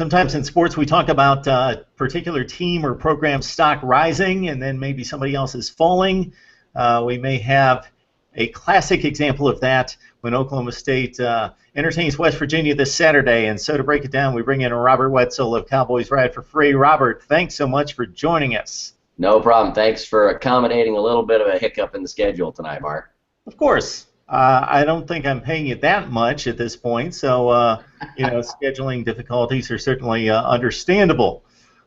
Sometimes in sports we talk about a particular team or program stock rising and then maybe somebody else is falling. We may have a classic example of that when Oklahoma State entertains West Virginia this Saturday. And so to break it down, we bring in Robert Wetzel of Cowboys Ride for Free. Robert, thanks so much for joining us. No problem. Thanks for accommodating a little bit of a hiccup in the schedule tonight, Mark. Of course. I don't think I'm paying you that much at this point, so scheduling difficulties are certainly understandable.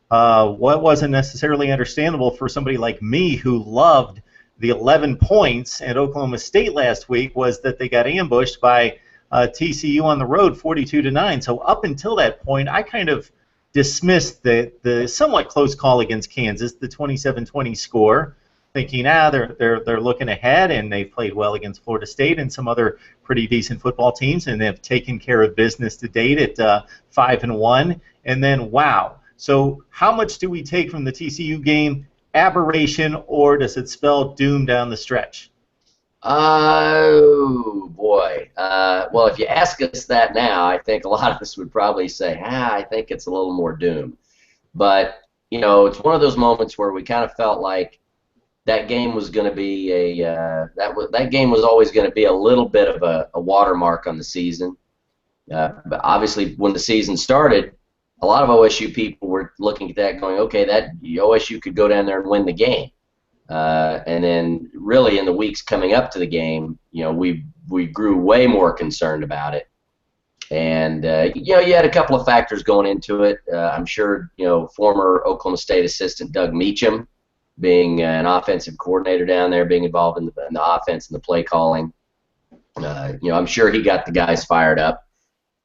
What wasn't necessarily understandable for somebody like me who loved the 11 points at Oklahoma State last week was that they got ambushed by TCU on the road 42-9. So up until that point, I kind of dismissed the somewhat close call against Kansas, the 27-20 score, thinking, they're looking ahead, and they've played well against Florida State and some other pretty decent football teams, and they've taken care of business to date at 5-1. And then, wow. So how much do we take from the TCU game? Aberration, or does it spell doom down the stretch? Oh, boy. Well, if you ask us that now, I think a lot of us would probably say, I think it's a little more doom. But, it's one of those moments where we kind of felt like that game was going to be that game was always going to be a little bit of a watermark on the season. But obviously, when the season started, a lot of OSU people were looking at that going, okay, that OSU could go down there and win the game. And then really in the weeks coming up to the game, we grew way more concerned about it. And, you had a couple of factors going into it. I'm sure, former Oklahoma State assistant Doug Meacham, being an offensive coordinator down there, being involved in the offense and the play calling. I'm sure he got the guys fired up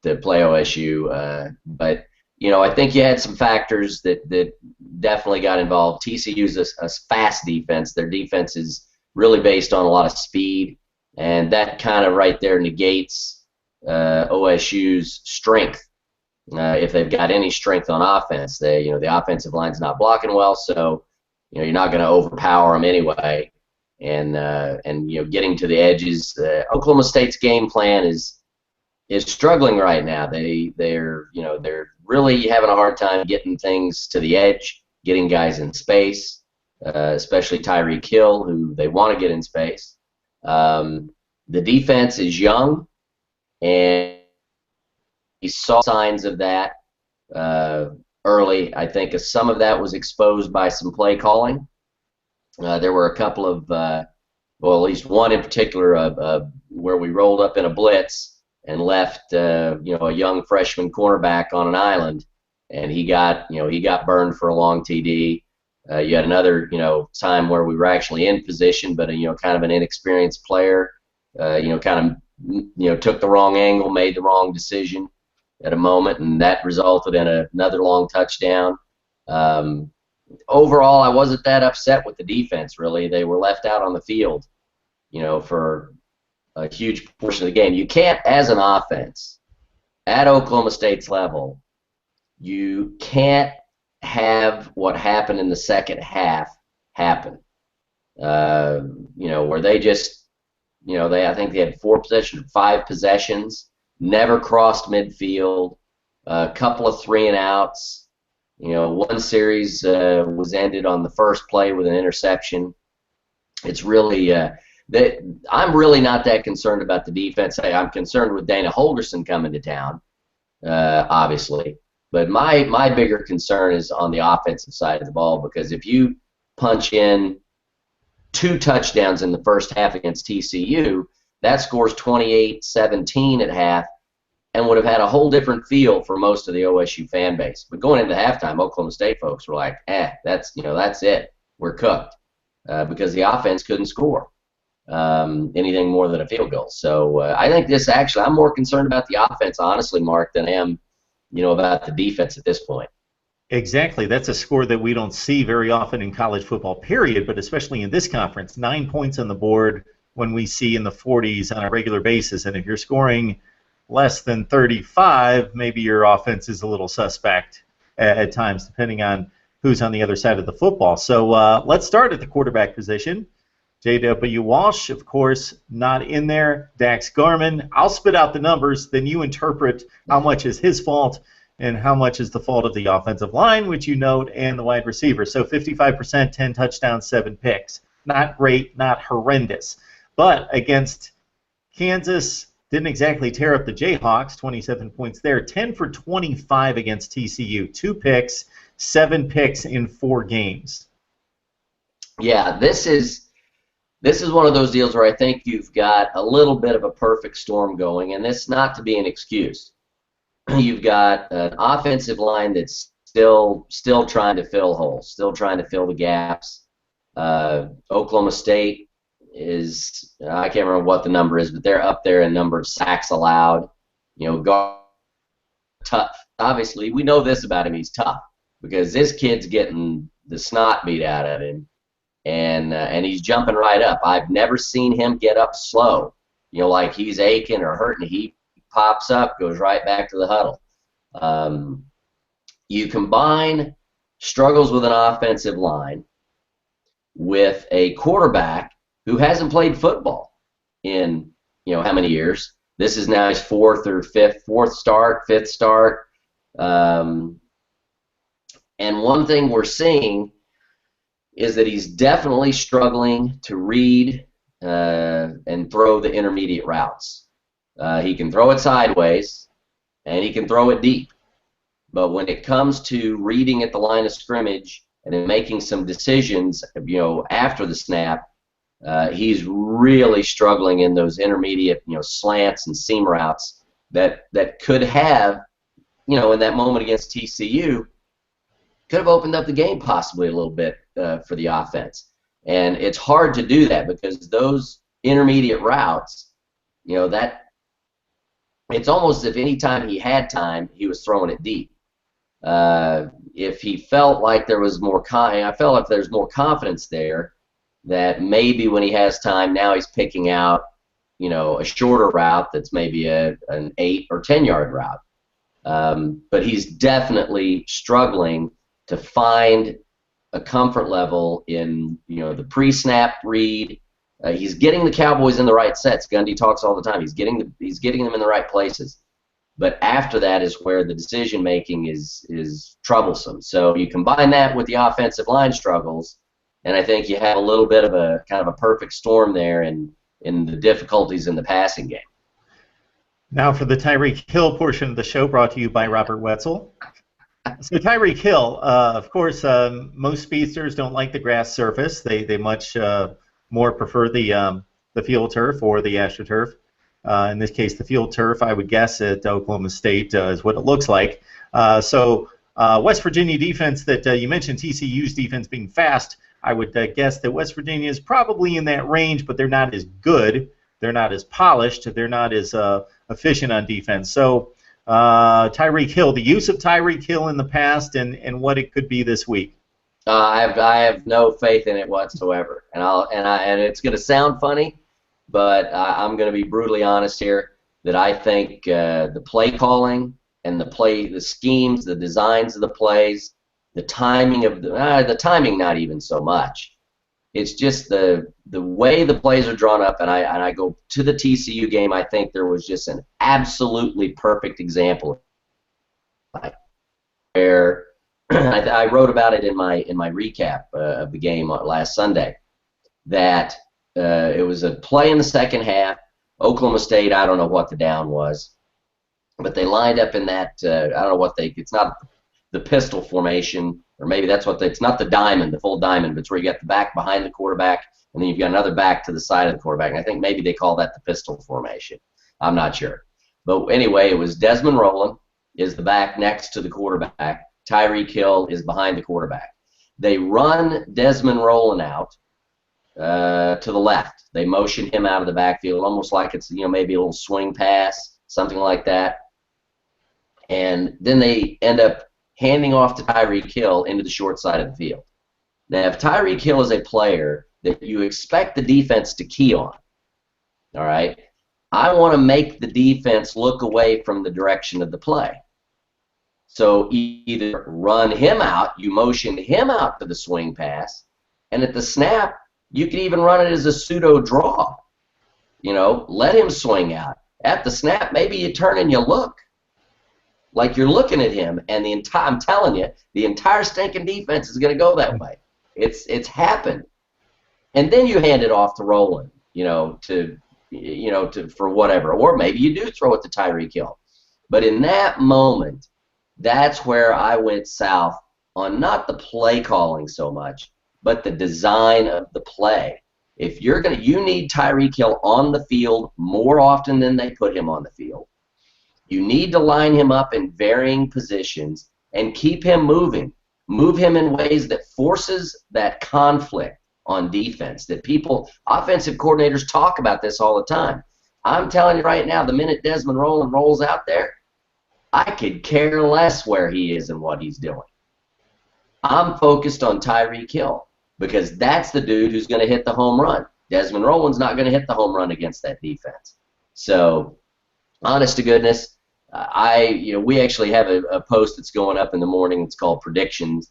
to play OSU. But, I think you had some factors that definitely got involved. TCU's a fast defense. Their defense is really based on a lot of speed, and that kind of right there negates OSU's strength. If they've got any strength on offense, the offensive line's not blocking well, so you're not going to overpower them anyway. And getting to the edges, Oklahoma State's game plan is struggling right now. They're really having a hard time getting things to the edge, getting guys in space, especially Tyreek Hill, who they want to get in space. The defense is young, and he saw signs of that early. I think some of that was exposed by some play calling. There were a couple of, at least one in particular, where we rolled up in a blitz and left, a young freshman cornerback on an island, and he got burned for a long TD. You had another, time where we were actually in position, but kind of an inexperienced player, took the wrong angle, made the wrong decision at a moment, and that resulted in another long touchdown. Overall, I wasn't that upset with the defense, really. They were left out on the field, for a huge portion of the game. You can't, as an offense, at Oklahoma State's level, you can't have what happened in the second half happen. Where they just, I think they had 5 possessions, never crossed midfield, a couple of 3-and-outs. One series was ended on the first play with an interception. It's really I'm really not that concerned about the defense. I'm concerned with Dana Holgorsen coming to town, obviously. But my bigger concern is on the offensive side of the ball, because if you punch in 2 touchdowns in the first half against TCU, that scores 28-17 at half, and would have had a whole different feel for most of the OSU fan base. But going into halftime, Oklahoma State folks were like, that's it. We're cooked, because the offense couldn't score anything more than a field goal. So I think I'm more concerned about the offense, honestly, Mark, than I am, about the defense at this point. Exactly. That's a score that we don't see very often in college football, period, but especially in this conference. 9 points on the board when we see in the 40s on a regular basis. And if you're scoring less than 35, maybe your offense is a little suspect at times, depending on who's on the other side of the football. So let's start at the quarterback position. J.W. Walsh, of course, not in there. Dax Garman. I'll spit out the numbers, then you interpret how much is his fault and how much is the fault of the offensive line, which you note, and the wide receiver. So 55%, 10 touchdowns, 7 picks. Not great, not horrendous. But against Kansas, didn't exactly tear up the Jayhawks, 27 points there. 10 for 25 against TCU. 2 picks, 7 picks in 4 games. Yeah, this is one of those deals where I think you've got a little bit of a perfect storm going, and this not to be an excuse. You've got an offensive line that's still trying to fill holes, still trying to fill the gaps. Oklahoma State is, I can't remember what the number is, but they're up there in number of sacks allowed. Tough. Obviously, we know this about him. He's tough because this kid's getting the snot beat out of him, and he's jumping right up. I've never seen him get up slow, like he's aching or hurting. He pops up, goes right back to the huddle. You combine struggles with an offensive line with a quarterback who hasn't played football in how many years. This is now his fifth start. And one thing we're seeing is that he's definitely struggling to read and throw the intermediate routes. He can throw it sideways, and he can throw it deep. But when it comes to reading at the line of scrimmage and then making some decisions, after the snap, he's really struggling in those intermediate, slants and seam routes that could have, in that moment against TCU, could have opened up the game possibly a little bit for the offense. And it's hard to do that because those intermediate routes, that it's almost as if any time he had time, he was throwing it deep. If he felt like there was more, I felt like there's more confidence there, that maybe when he has time, now he's picking out, a shorter route that's maybe an 8 or 10 yard route. But he's definitely struggling to find a comfort level in, the pre-snap read. He's getting the Cowboys in the right sets. Gundy talks all the time. He's getting them in the right places. But after that is where the decision making is troublesome. So you combine that with the offensive line struggles, and I think you have a little bit of a kind of a perfect storm there in the difficulties in the passing game. Now for the Tyreek Hill portion of the show, brought to you by Robert Wetzel. So Tyreek Hill, of course, most speedsters don't like the grass surface. They much more prefer the field turf or the AstroTurf. In this case, the field turf, I would guess, at Oklahoma State is what it looks like. So West Virginia defense that you mentioned, TCU's defense being fast, I would guess that West Virginia is probably in that range, but they're not as good. They're not as polished. They're not as efficient on defense. So Tyreek Hill, the use of Tyreek Hill in the past and what it could be this week. I have no faith in it whatsoever, and it's going to sound funny, but I'm going to be brutally honest here that I think the play calling and the schemes, the designs of the plays, the timing of the timing not even so much. It's just the way the plays are drawn up, and I go to the TCU game. I think there was just an absolutely perfect example where I wrote about it in my recap of the game last Sunday. That it was a play in the second half. Oklahoma State, I don't know what the down was, but they lined up in that. I don't know it's not the pistol formation, or maybe that's it's not the diamond, the full diamond, but it's where you got the back behind the quarterback, and then you've got another back to the side of the quarterback. And I think maybe they call that the pistol formation. I'm not sure. But anyway, it was Desmond Rowland is the back next to the quarterback. Tyreek Hill is behind the quarterback. They run Desmond Rowland out to the left. They motion him out of the backfield, almost like it's maybe a little swing pass, something like that. And then they end up handing off to Tyreek Hill into the short side of the field. Now, if Tyreek Hill is a player that you expect the defense to key on, all right, I want to make the defense look away from the direction of the play. So either run him out, you motion him out to the swing pass, and at the snap, you can even run it as a pseudo draw. Let him swing out. At the snap, maybe you turn and you look. like you're looking at him, and I'm telling you, the entire stinking defense is going to go that way. It's happened. And then you hand it off to Roland, for whatever. Or maybe you do throw it to Tyreek Hill. But in that moment, that's where I went south on not the play calling so much, but the design of the play. If you need Tyreek Hill on the field more often than they put him on the field. You need to line him up in varying positions and keep him moving. Move him in ways that forces that conflict on defense, that offensive coordinators talk about this all the time. I'm telling you right now, the minute Desmond Roland rolls out there, I could care less where he is and what he's doing. I'm focused on Tyreek Hill because that's the dude who's going to hit the home run. Desmond Roland's not going to hit the home run against that defense. So, honest to goodness, we actually have a post that's going up in the morning. It's called prediction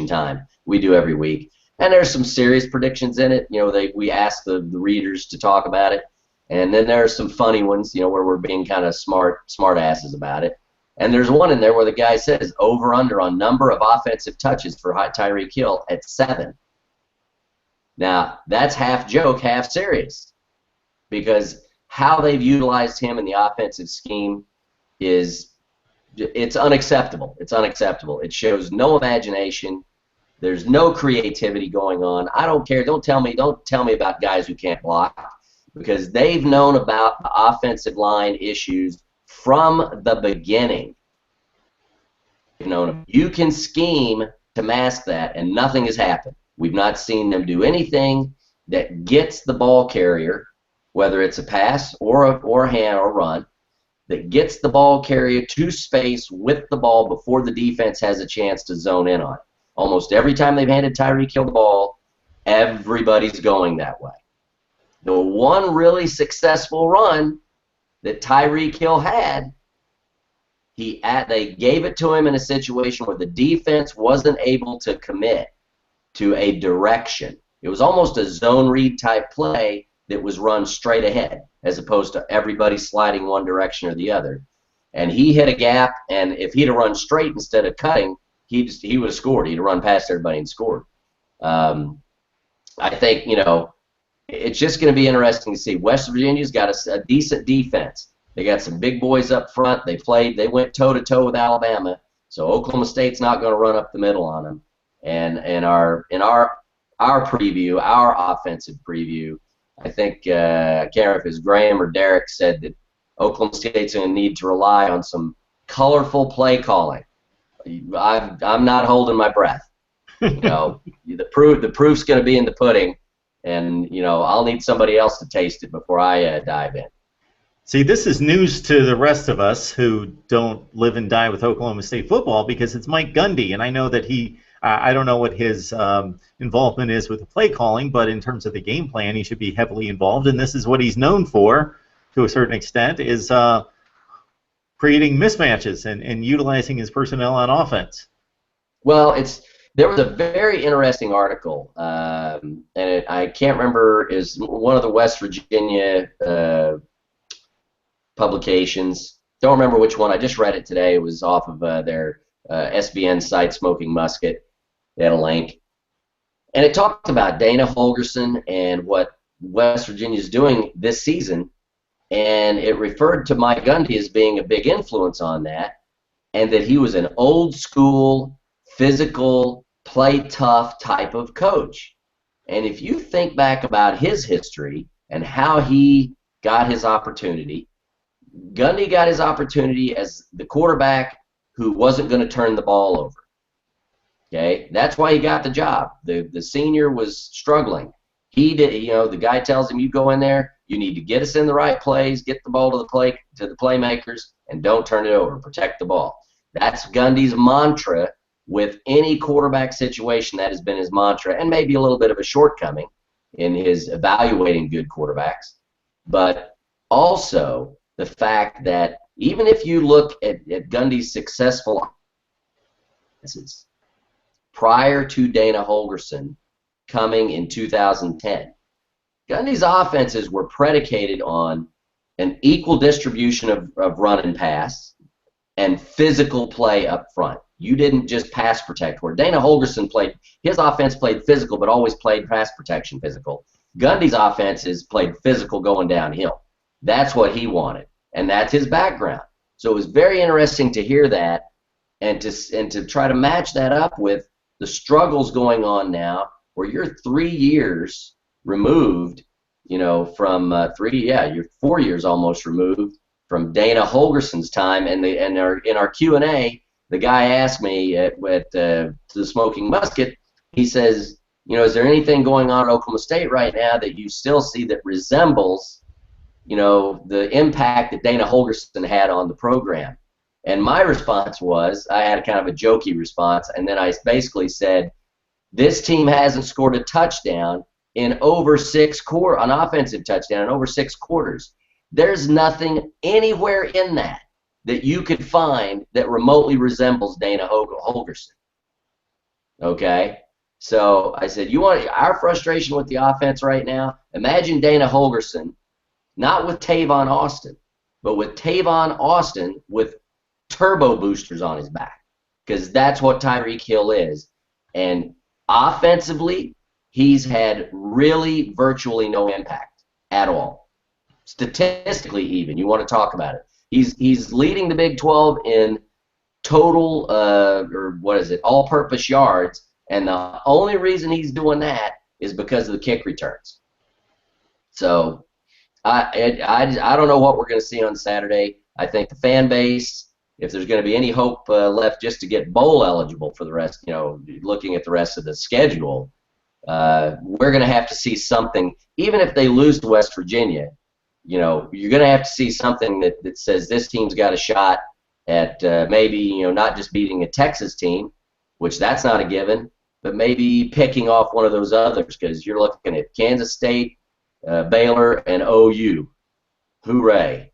time. We do every week. And there's some serious predictions in it. We ask the readers to talk about it. And then there are some funny ones, where we're being kind of smart asses about it. And there's one in there where the guy says over-under on number of offensive touches for Tyreek Hill at 7. Now, that's half joke, half serious. Because how they've utilized him in the offensive scheme it's unacceptable. It's unacceptable. It shows no imagination. There's no creativity going on. I don't care. Don't tell me about guys who can't block, because they've known about the offensive line issues from the beginning. You can scheme to mask that, and nothing has happened. We've not seen them do anything that gets the ball carrier, whether it's a pass or a hand or run, that gets the ball carrier to space with the ball before the defense has a chance to zone in on it. Almost every time they've handed Tyreek Hill the ball, everybody's going that way. The one really successful run that Tyreek Hill had, they gave it to him in a situation where the defense wasn't able to commit to a direction. It was almost a zone read type play that was run straight ahead, as opposed to everybody sliding one direction or the other. And he hit a gap, and if he'd have run straight instead of cutting, he would have scored. He'd have run past everybody and scored. I think, it's just going to be interesting to see. West Virginia's got a decent defense. They got some big boys up front. They went toe-to-toe with Alabama, so Oklahoma State's not going to run up the middle on them. And in our preview, our offensive preview, I think, I can't remember if it was Graham or Derek said that Oklahoma State's going to need to rely on some colorful play calling. I'm not holding my breath. The proof's going to be in the pudding, and I'll need somebody else to taste it before I dive in. See, this is news to the rest of us who don't live and die with Oklahoma State football, because it's Mike Gundy, and I know that I don't know what his involvement is with the play calling, but in terms of the game plan, he should be heavily involved, and this is what he's known for, to a certain extent, is creating mismatches and utilizing his personnel on offense. Well, there was a very interesting article, and I can't remember, is one of the West Virginia publications. Don't remember which one. I just read it today. It was off of their SBN site, Smoking Musket. They had a link. And it talked about Dana Holgorsen and what West Virginia is doing this season, and it referred to Mike Gundy as being a big influence on that, and that he was an old-school, physical, play-tough type of coach. And if you think back about his history and how he got his opportunity, Gundy got his opportunity as the quarterback who wasn't going to turn the ball over. Okay, that's why he got the job. The senior was struggling. He did, the guy tells him, you go in there, you need to get us in the right plays, get the ball to the playmakers, and don't turn it over. Protect the ball. That's Gundy's mantra with any quarterback situation. That has been his mantra, and maybe a little bit of a shortcoming in his evaluating good quarterbacks. But also the fact that even if you look at Gundy's successful offenses prior to Dana Holgorsen coming in 2010, Gundy's offenses were predicated on an equal distribution of run and pass, and physical play up front. You didn't just pass protect. Where Dana Holgorsen played, his offense played physical, but always played pass protection physical. Gundy's offenses played physical going downhill. That's what he wanted, and that's his background. So it was very interesting to hear that, and to try to match that up with the struggles going on now, where you're 3 years removed, from you're 4 years almost removed from Dana Holgorsen's time, and in our Q&A, the guy asked me at the Smoking Musket, he says, is there anything going on at Oklahoma State right now that you still see that resembles, the impact that Dana Holgorsen had on the program? And my response was, I had kind of a jokey response, and then I basically said, this team hasn't scored a touchdown in over 6 quarters, an offensive touchdown in over 6 quarters. There's nothing anywhere in that you could find that remotely resembles Dana Holgorsen. Okay? So I said, you want our frustration with the offense right now? Imagine Dana Holgorsen, not with Tavon Austin, but with Tavon Austin with turbo boosters on his back, because that's what Tyreek Hill is. And offensively, he's had really virtually no impact at all. Statistically, even, you want to talk about it. He's leading the Big 12 in total, all-purpose yards, and the only reason he's doing that is because of the kick returns. So I don't know what we're going to see on Saturday. I think the fan base, if there's going to be any hope left just to get bowl eligible for the rest, looking at the rest of the schedule, we're going to have to see something. Even if they lose to West Virginia, you're going to have to see something that says this team's got a shot at maybe, not just beating a Texas team, which that's not a given, but maybe picking off one of those others, because you're looking at Kansas State, Baylor, and OU. Hooray.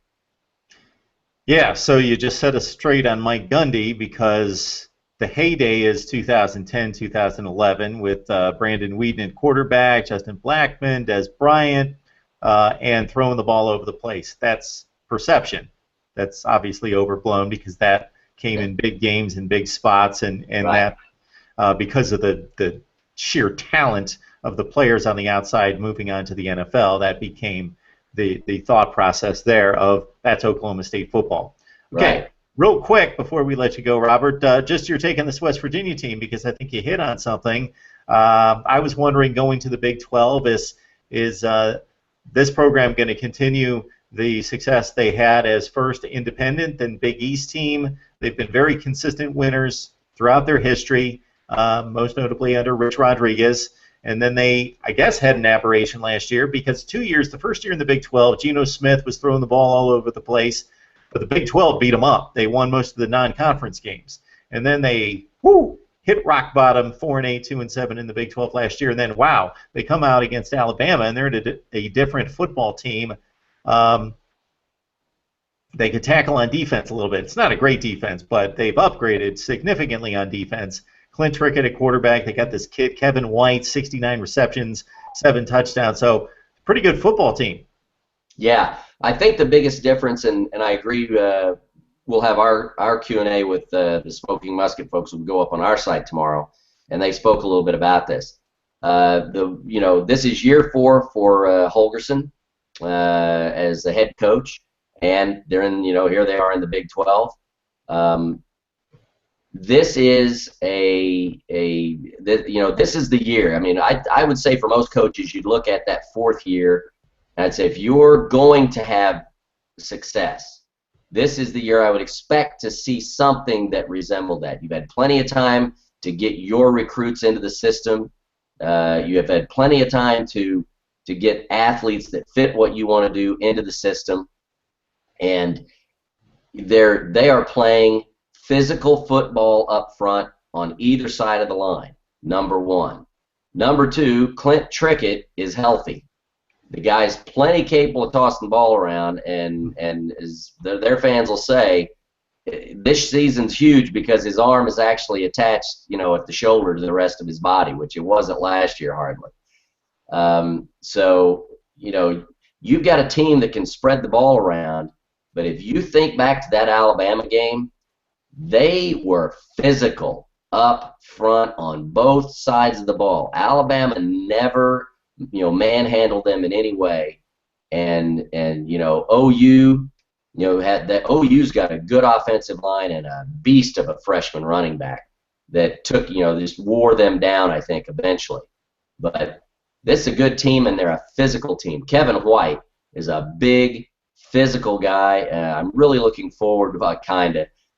Yeah, so you just set us straight on Mike Gundy, because the heyday is 2010, 2011 with Brandon Weeden at quarterback, Justin Blackmon, Des Bryant, and throwing the ball over the place. That's perception. That's obviously overblown, because that came in big games and big spots, and right. That because of the sheer talent of the players on the outside moving on to the NFL, that became the thought process there of that's Oklahoma State football. Okay, right. Real quick before we let you go, Robert, just your take on this West Virginia team, because I think you hit on something. I was wondering, going to the Big 12, is this program going to continue the success they had as first independent and Big East team? They've been very consistent winners throughout their history, most notably under Rich Rodriguez. And then they, I guess, had an aberration last year, because 2 years, the first year in the Big 12, Geno Smith was throwing the ball all over the place, but the Big 12 beat them up. They won most of the non-conference games. And then they hit rock bottom, 4-8, 2-7 in the Big 12 last year. And then, wow, they come out against Alabama, and they're a different football team. They could tackle on defense a little bit. It's not a great defense, but they've upgraded significantly on defense. Clint Trickett at quarterback. They got this kid, Kevin White, 69 receptions, 7 touchdowns. So, pretty good football team. Yeah, I think the biggest difference, and I agree, we'll have our Q&A with the Smoking Musket folks will go up on our site tomorrow, and they spoke a little bit about this. This is year 4 for Holgorsen as the head coach, and they're in, here they are in the Big 12. This is this is the year. I mean, I would say for most coaches, you'd look at that 4th year, and I'd say if you're going to have success, this is the year I would expect to see something that resembled that. You've had plenty of time to get your recruits into the system. You have had plenty of time to get athletes that fit what you want to do into the system, and they are playing physical football up front on either side of the line, number 1. Number 2, Clint Trickett is healthy. The guy's plenty capable of tossing the ball around, and as their fans will say, this season's huge because his arm is actually attached, at the shoulder to the rest of his body, which it wasn't last year hardly. So, you've got a team that can spread the ball around, but if you think back to that Alabama game, They were physical up front on both sides of the ball. Alabama never, manhandled them in any way. And OU, had that OU's got a good offensive line and a beast of a freshman running back that took, just wore them down, I think, eventually. But this is a good team, and they're a physical team. Kevin White is a big, physical guy. I'm really looking forward to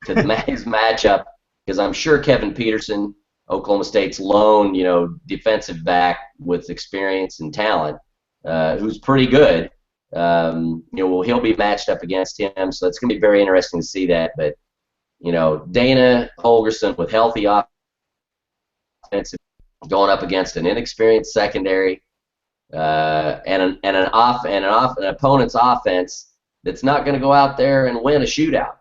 his matchup, because I'm sure Kevin Peterson, Oklahoma State's lone, defensive back with experience and talent, who's pretty good, he'll be matched up against him. So it's going to be very interesting to see that. But, Dana Holgorsen with healthy offense going up against an inexperienced secondary, and an opponent's offense that's not going to go out there and win a shootout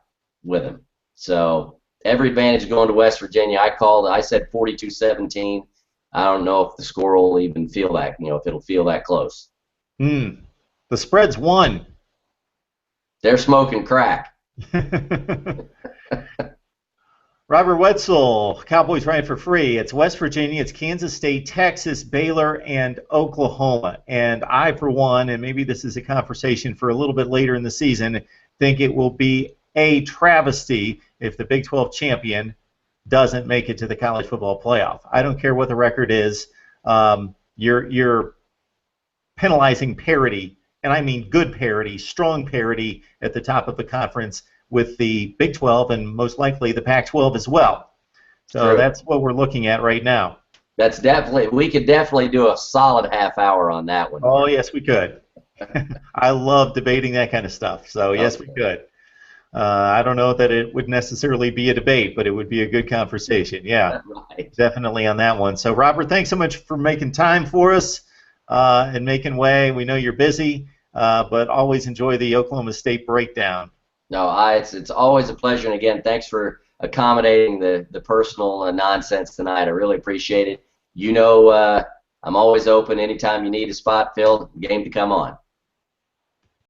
with him. So every advantage going to West Virginia. I said 42-17. I don't know if the score will even feel that, if it'll feel that close. The spread's 1. They're smoking crack. Robert Wetzel, Cowboys Ride for Free. It's West Virginia, it's Kansas State, Texas, Baylor, and Oklahoma. And I, for one, and maybe this is a conversation for a little bit later in the season, think it will be a travesty if the Big 12 champion doesn't make it to the college football playoff. I don't care what the record is. You're penalizing parity, and I mean good parity, strong parity at the top of the conference with the Big 12 and most likely the Pac-12 as well. So True. That's what we're looking at right now. We could definitely do a solid half hour on that one. Oh, yes, we could. I love debating that kind of stuff. So, yes, we could. I don't know that it would necessarily be a debate, but it would be a good conversation. Yeah, right. Definitely on that one. So, Robert, thanks so much for making time for us and making way. We know you're busy, but always enjoy the Oklahoma State breakdown. No, it's always a pleasure. And, again, thanks for accommodating the personal nonsense tonight. I really appreciate it. I'm always open anytime you need a spot filled, game to come on.